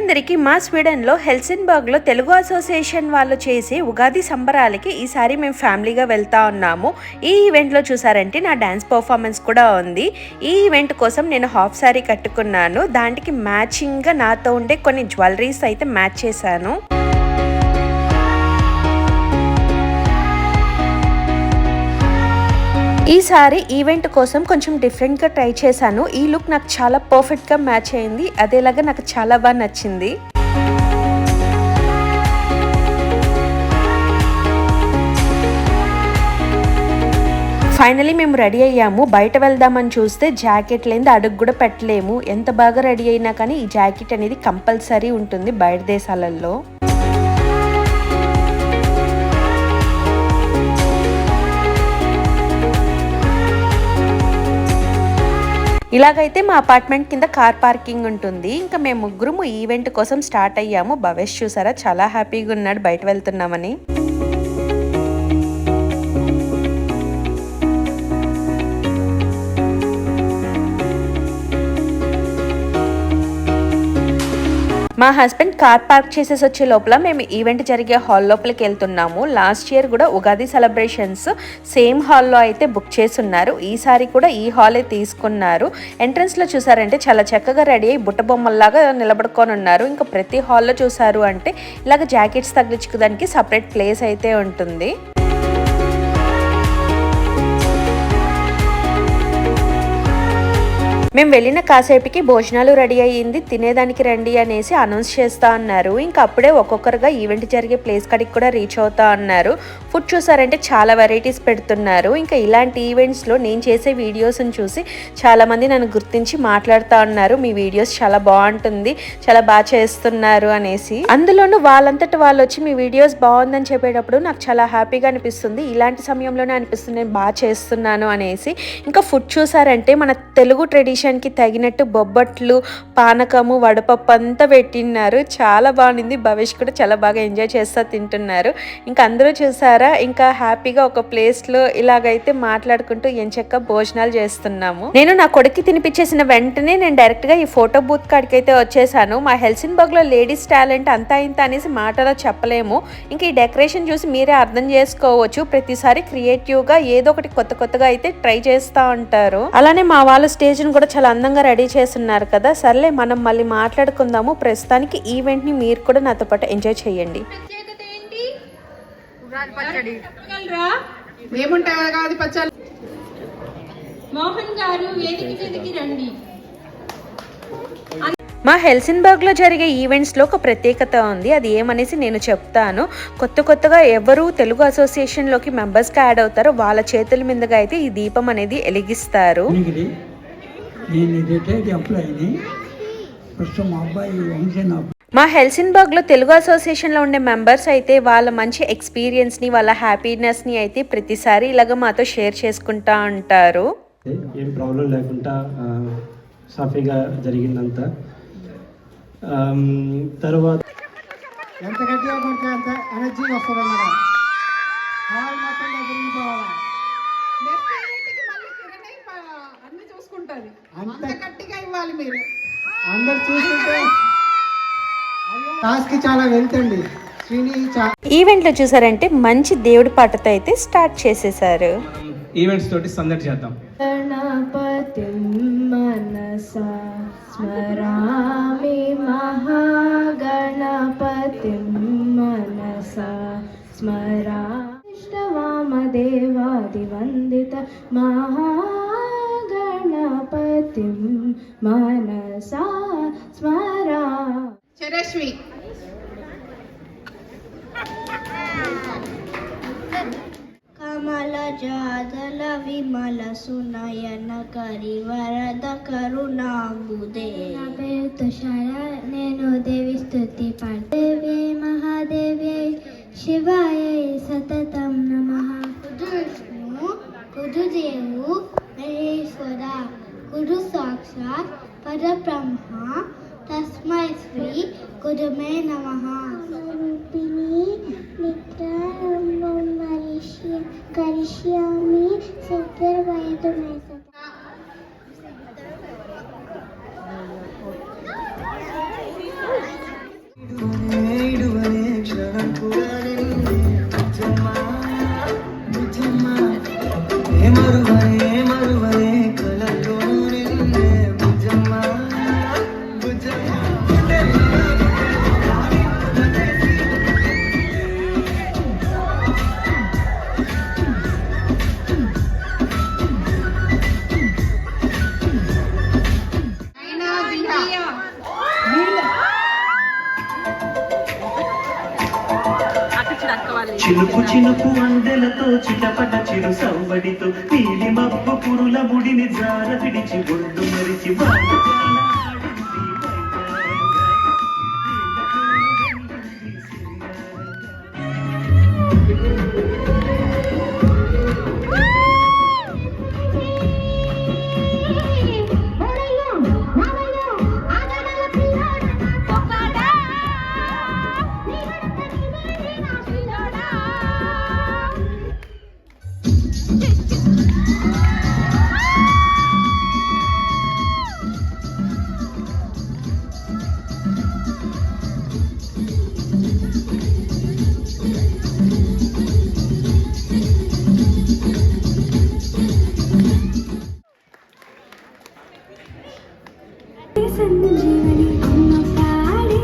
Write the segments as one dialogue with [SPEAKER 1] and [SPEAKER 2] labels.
[SPEAKER 1] అందరికీ మా స్వీడన్లో హెల్సిన్బర్గ్లో తెలుగు అసోసియేషన్ వాళ్ళు చేసే ఉగాది సంబరాలకి ఈసారి మేము ఫ్యామిలీగా వెళ్తా ఉన్నాము. ఈ ఈవెంట్లో చూసారంటే నా డ్యాన్స్ పర్ఫార్మెన్స్ కూడా ఉంది. ఈ ఈవెంట్ కోసం నేను హాఫ్ సారీ కట్టుకున్నాను. దానికి మ్యాచింగ్గా నాతో ఉండే కొన్ని జ్యువెలరీస్ అయితే మ్యాచ్ చేశాను. ఈసారి ఈవెంట్ కోసం కొంచెం డిఫరెంట్గా ట్రై చేశాను. ఈ లుక్ నాకు చాలా పర్ఫెక్ట్గా మ్యాచ్ అయింది. అదేలాగా నాకు చాలా బాగా నచ్చింది. ఫైనలీ మేము రెడీ అయ్యాము. బయట వెళ్దామని చూస్తే జాకెట్ లేని అడుగు కూడా పెట్టలేము. ఎంత బాగా రెడీ అయినా కానీ ఈ జాకెట్ అనేది కంపల్సరీ ఉంటుంది బయట దేశాలలో. ఇలాగైతే మా అపార్ట్మెంట్ కింద కార్ పార్కింగ్ ఉంటుంది. ఇంకా మేము ముగ్గురు ఈవెంట్ కోసం స్టార్ట్ అయ్యాము. భవేష్ చూసారా చాలా హ్యాపీగా ఉన్నాడు బయట వెళ్తున్నామని. మా హస్బెండ్ కార్ పార్క్ చేసేసి వచ్చే లోపల మేము ఈవెంట్ జరిగే హాల్ లోపలికి వెళ్తున్నాము. లాస్ట్ ఇయర్ కూడా ఉగాది సెలబ్రేషన్స్ సేమ్ హాల్లో అయితే బుక్ చేసున్నారు. ఈసారి కూడా ఈ హాలే తీసుకున్నారు. ఎంట్రన్స్లో చూసారంటే చాలా చక్కగా రెడీ అయ్యి బుట్ట బొమ్మల్లాగా నిలబడుకొని ఉన్నారు. ఇంకా ప్రతి హాల్లో చూసారు అంటే ఇలాగ జాకెట్స్ తగిలించుకోవడానికి సపరేట్ ప్లేస్ అయితే ఉంటుంది. మేము వెళ్ళిన కాసేపుకి భోజనాలు రెడీ అయ్యింది, తినేదానికి రండి అనేసి అనౌన్స్ చేస్తా అన్నారు. ఇంకా అప్పుడే ఒక్కొక్కరుగా ఈవెంట్ జరిగే ప్లేస్ కాడికి కూడా రీచ్ అవుతా అన్నారు. ఫుడ్ చూసారంటే చాలా వెరైటీస్ పెడుతున్నారు. ఇంకా ఇలాంటి ఈవెంట్స్లో నేను చేసే వీడియోస్ని చూసి చాలామంది నన్ను గుర్తించి మాట్లాడుతూ ఉన్నారు, మీ వీడియోస్ చాలా బాగుంటుంది, చాలా బాగా చేస్తున్నారు అనేసి. అందులోనూ వాళ్ళంతటి వాళ్ళు వచ్చి మీ వీడియోస్ బాగుందని చెప్పేటప్పుడు నాకు చాలా హ్యాపీగా అనిపిస్తుంది. ఇలాంటి సమయంలోనే అనిపిస్తుంది నేను బాగా చేస్తున్నాను అనేసి. ఇంకా ఫుడ్ చూసారంటే మన తెలుగు ట్రెడిషన్ కి తగినట్టు బొబ్బట్లు, పానకము, వడపప్పు అంతా పెట్టిన్నారు. చాలా బాగుంది. భవేష్ కూడా చాలా బాగా ఎంజాయ్ చేస్తా తింటున్నారు. ఇంకా అందరూ చూసారా ఇంకా హ్యాపీగా ఒక ప్లేస్ లో ఇలాగైతే మాట్లాడుకుంటూ ఎంచక్క భోజనాలు చేస్తున్నాము. నేను నా కొడుక్కి తినిపించేసిన వెంటనే నేను డైరెక్ట్ గా ఈ ఫోటో బూత్ కాడికి అయితే వచ్చేసాను. మా హెల్సిన్బర్గ్ లో లేడీస్ టాలెంట్ అంతా ఇంత అనేసి మాటలో చెప్పలేము. ఇంకా ఈ డెకరేషన్ చూసి మీరే అర్థం చేసుకోవచ్చు. ప్రతిసారి క్రియేటివ్ గా ఏదో ఒకటి కొత్త కొత్తగా అయితే ట్రై చేస్తా ఉంటారు. అలానే మా వాళ్ళ స్టేజ్ ని కూడా చాలా అందంగా రెడీ చేస్తున్నారు కదా. సర్లే మనం మళ్ళీ మాట్లాడుకుందాము. ప్రస్తుతానికి ఈవెంట్ ని మీరు కూడా నాతో పాటు ఎంజాయ్ చేయండి. మా హెల్సిన్బర్గ్ లో జరిగే ఈవెంట్స్ లో ఒక ప్రత్యేకత ఉంది. అది ఏమనేసి నేను చెప్తాను. కొత్తగా ఎవరు తెలుగు అసోసియేషన్ లోకి మెంబర్స్ గా యాడ్ అవుతారో వాళ్ళ చేతుల మీదుగా అయితే ఈ దీపం అనేది వెలిగిస్తారు. మా హెల్సిన్బర్గ్ లో తెలుగు అసోసియేషన్ లో ఉండే మెంబర్స్ అయితే వాళ్ళ మంచి ఎక్స్పీరియన్స్ ని, వాళ్ళ హ్యాపీనెస్ ని అయితే ప్రతిసారి ఇలాగ మాతో షేర్ చేసుకుంటా ఉంటారు.
[SPEAKER 2] ఏం ప్రాబ్లం లేకుండా సాఫీగా జరిగిందంతా. తర్వాత
[SPEAKER 3] ఎంత గట్టిగా కొడితే అంత ఎనర్జీ వస్తుంది అన్నమాట. హాల్ మొత్తం తిరిగిపోవాలి. అన్ని చూసుకుంటుంది. అంత గట్టిగా ఇవ్వాలి మీరు. అందరు చూస్తుంటే టాస్క్ చాలా వెళ్తండి.
[SPEAKER 1] ఈవెంట్ లో చూసారంటే మంచి దేవుడి పాటతో అయితే స్టార్ట్ చేసేసారు.
[SPEAKER 2] ఈవెంట్స్ తోటి సందడి చేద్దాం.
[SPEAKER 4] గణపతిం మనసా స్మరామి మహాగణపతిం మనసా స్మరా ఇష్టవామదేవాదివందిత మహాగణపతిం మనసా స్మరా.
[SPEAKER 5] చరశ్వి కమల జాదల విమల సునయన కరి వరద కరుణాంబుదే. నా పేరు తుషార. నేను దేవి స్తుతి పాడే మహాదేవి శివాయ సతతం నమః. కుదు విష్ణు కుదు దేవు మహేశ్వర కుదు సాక్షాత్ పరబ్రహ్మ తస్మై శ్రీ కుదుమే నమః. రూపిణి నిత్యానందం కరిష్యామి శంకరవైద్యమే.
[SPEAKER 6] చినుకు చినుకు అందెలతో చిటపట చిరు సవ్వడితో నీలి మబ్బు పురుల ముడిని జార విడిచి ఒళ్ళు మరిచి
[SPEAKER 4] సంజీవని అమ్మ పాడే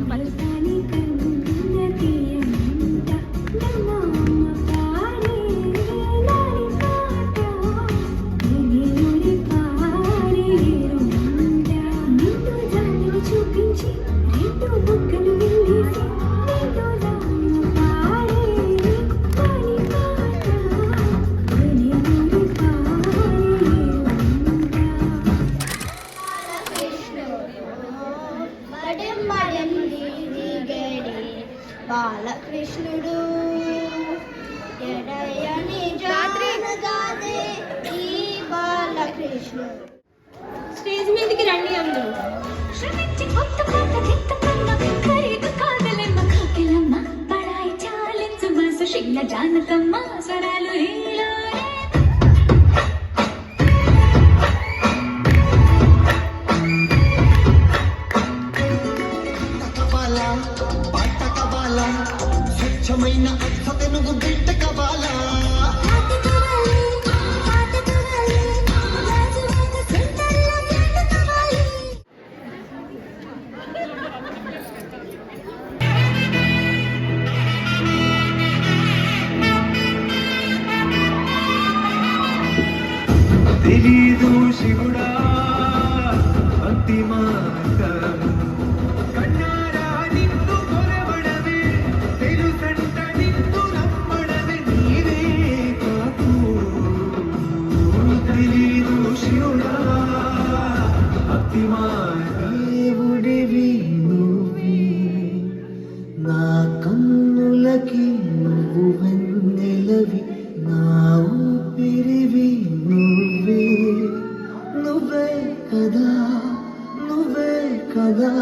[SPEAKER 4] మల్కాని కన్న తీయంట అమ్మ పాడే నాని పాట నిన్ను పాడే రుంట నిన్ను జాని చూపించి రెండు బుగ్గలు వెళ్ళేసి నిన్ను జాని పాడే నాని పాట నిన్ను
[SPEAKER 5] బాలకృష్ణుడు ఎడయని జానగాదే ఈ బాలకృష్ణుడు.
[SPEAKER 7] స్టేజ్ మీదకి రండి అందరూ.
[SPEAKER 4] శ్రమించి కొత్త పాట గిత్తకన్న ఖరీదు కాదలెమ్మ కాకెలమ్మ పడాయి చాలించు మాసు శిల్ల జానకమ్మ స్వరాలు హీలో
[SPEAKER 8] స్వచ్ఛమైన అర్థ తెలుగు బిడ్డ కవాలా
[SPEAKER 6] తెలీదు శివుడా అతిమాకము కన్నారా నిన్ను కొరవడమే తెలుసంట నిన్ను నమ్మడమే నీవే కాకు తెలీదు శివుడా అతిమాదేవుడివి నువ్వే నా కన్నులకి నువ్వు వెన్నెలవి నా ఊపిరివి నువ్వే నువ్వే కదా నువ్వే కదా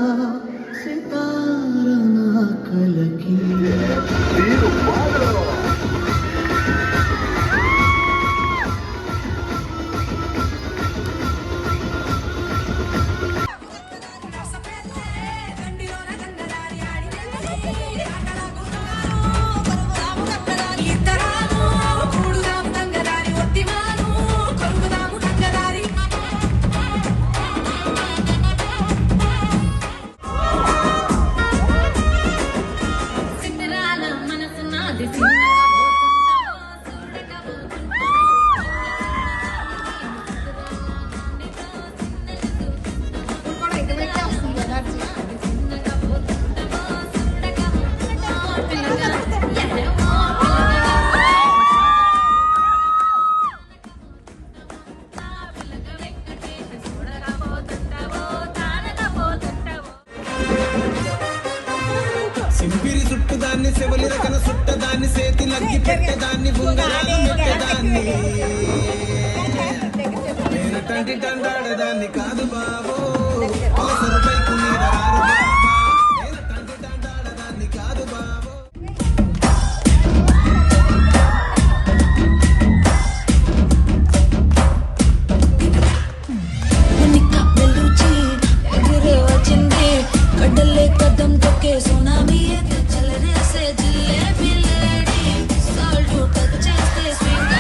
[SPEAKER 6] సితార నా కలకి
[SPEAKER 8] సింపిరి చుట్టుదాన్ని సెవలి రకన సుట్టదాన్ని సేతి లగ్గి పెట్టేదాన్ని బుంగరాలు పెట్టేదాన్ని నేను తండ్రి తండాడదాన్ని కాదు బాబో అవసర పైకు మీద రారు బాబా. నేను తండ్రి తండాడదాన్ని కాదు బాబో
[SPEAKER 9] కడలే కదం తొక్కే సునామీ చల్ రేసే జిలేబీ లేడీ సాల్ట్ టచ్ చేస్తే స్వీట్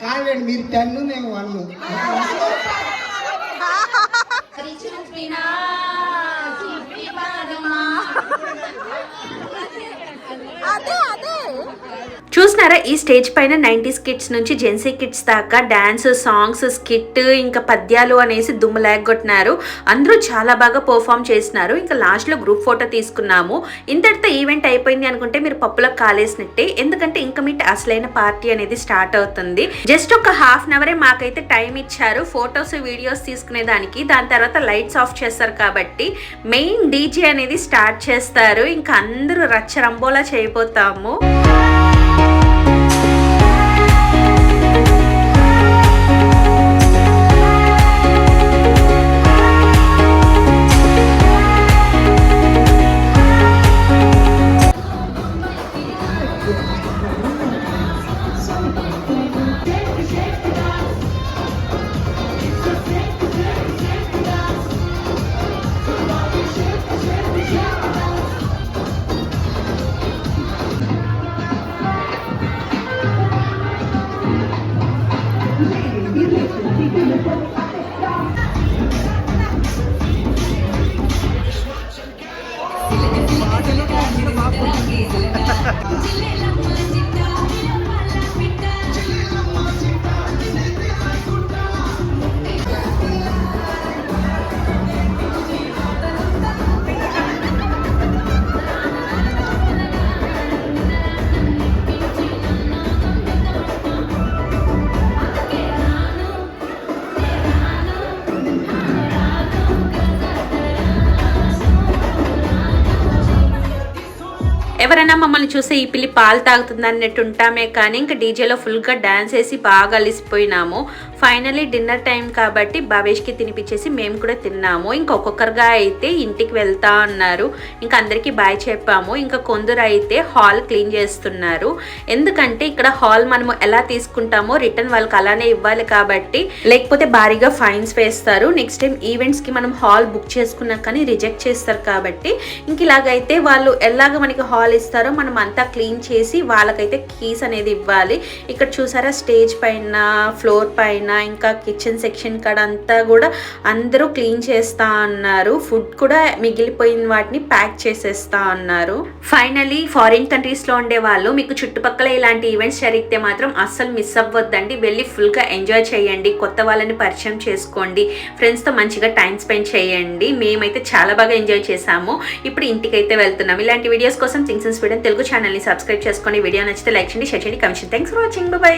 [SPEAKER 3] కాదండి, మీరు 10 మేము 1.
[SPEAKER 1] చూస్తున్నారా ఈ స్టేజ్ పైన 90s కిడ్స్ నుంచి జెన్సీ కిడ్స్ దాకా డాన్స్, సాంగ్స్, స్కిట్ ఇంకా పద్యాలు అనేసి దుమ్ము లేగొట్టినారు. అందరూ చాలా బాగా పర్ఫామ్ చేసినారు. ఇంకా లాస్ట్ లో గ్రూప్ ఫోటో తీసుకున్నాము. ఇంతటితో ఈవెంట్ అయిపోయింది అనుకుంటే మీరు పప్పులకు కాలేసినట్టే. ఎందుకంటే ఇంకా మీ అసలైన పార్టీ అనేది స్టార్ట్ అవుతుంది. జస్ట్ ఒక హాఫ్ అన్ అవరే మాకైతే టైం ఇచ్చారు ఫొటోస్ వీడియోస్ తీసుకునే దానికి. దాని తర్వాత లైట్స్ ఆఫ్ చేస్తారు కాబట్టి మెయిన్ డీజే అనేది స్టార్ట్ చేస్తారు. ఇంకా అందరూ రచ్చరంబోలా చేయబోతాము. ఎవరైనా మమ్మల్ని చూస్తే ఈ పిల్లి పాలు తాగుతుంది అన్నట్టు ఉంటామే కానీ ఇంకా డీజేలో ఫుల్గా డాన్స్ వేసి బాగా అలిసిపోయినాము. ఫైనలీ డిన్నర్ టైం కాబట్టి భవేష్కి తినిపించేసి మేము కూడా తిన్నాము. ఇంకా ఒక్కొక్కరుగా అయితే ఇంటికి వెళ్తా అన్నారు. ఇంకా అందరికీ బాయ్ చెప్పాము. ఇంకా కొందరు అయితే హాల్ క్లీన్ చేస్తున్నారు. ఎందుకంటే ఇక్కడ హాల్ మనము ఎలా తీసుకుంటామో రిటర్న్ వాళ్ళకి అలానే ఇవ్వాలి కాబట్టి, లేకపోతే భారీగా ఫైన్స్ వేస్తారు. నెక్స్ట్ టైం ఈవెంట్స్కి మనం హాల్ బుక్ చేసుకున్నా కానీ రిజెక్ట్ చేస్తారు కాబట్టి ఇంక ఇలాగైతే వాళ్ళు ఎలాగ మనకి హాల్ ఇస్తారో మనం అంతా క్లీన్ చేసి వాళ్ళకైతే కీస్ అనేది ఇవ్వాలి. ఇక్కడ చూసారా స్టేజ్ పైన, ఫ్లోర్ పైన, ఇంకా కిచెన్ సెక్షన్ కాడ అంతా కూడా అందరూ క్లీన్ చేస్తా అన్నారు. ఫుడ్ కూడా మిగిలిపోయిన వాటిని ప్యాక్ చేసేస్తా అన్నారు. ఫైనలీ ఫారిన్ కంట్రీస్ లో ఉండే వాళ్ళు మీకు చుట్టుపక్కల ఇలాంటి ఈవెంట్స్ జరిగితే మాత్రం అస్సలు మిస్ అవ్వద్దండి. వెళ్ళి ఫుల్ గా ఎంజాయ్ చేయండి, కొత్త వాళ్ళని పరిచయం చేసుకోండి, ఫ్రెండ్స్ తో మంచిగా టైం స్పెండ్ చేయండి. మేమైతే చాలా బాగా ఎంజాయ్ చేసాము. ఇప్పుడు ఇంటికైతే వెళ్తున్నాం. ఇలాంటి వీడియోస్ కోసం things in Sweden Telugu channel ని సబ్స్క్రైబ్ చేసుకోండి. వీడియో నచ్చితే లైక్ చేయండి, షేర్ చేయండి, కమెంట్ చేయండి. Thanks for watching. బై.